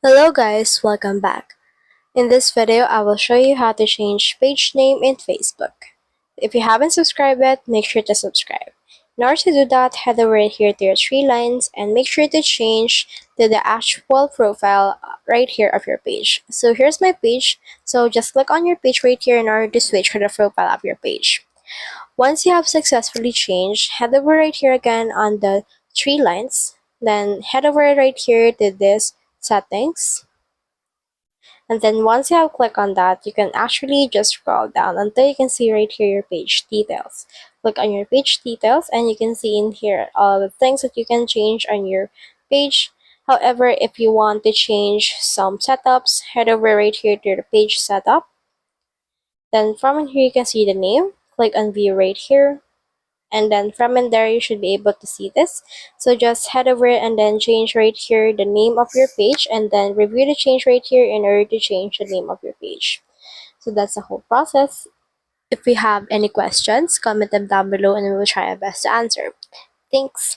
Hello guys, welcome back. In this video, I will show you how to change page name in Facebook. If you haven't subscribed yet, make sure to subscribe. In order to do that, head over here to your three lines and make sure to change to the actual profile right here of your page. So here's my page. So just click on your page right here in order to switch to the profile of your page. Once you have successfully changed, head over right here again on the three lines. Then head over right here to this settings, and then once you have clicked on that, you can actually just scroll down until you can see right here your page details. Click on your page details and you can see in here all the things that you can change on your page. However, if you want to change some setups, head over right here to the page setup. Then from in here you can see the name. Click on view right here, and then from in there you should be able to see this. So just head over and then change right here the name of your page, and then review the change right here in order to change the name of your page. So that's the whole process. If you have any questions, comment them down below and we will try our best to answer. Thanks.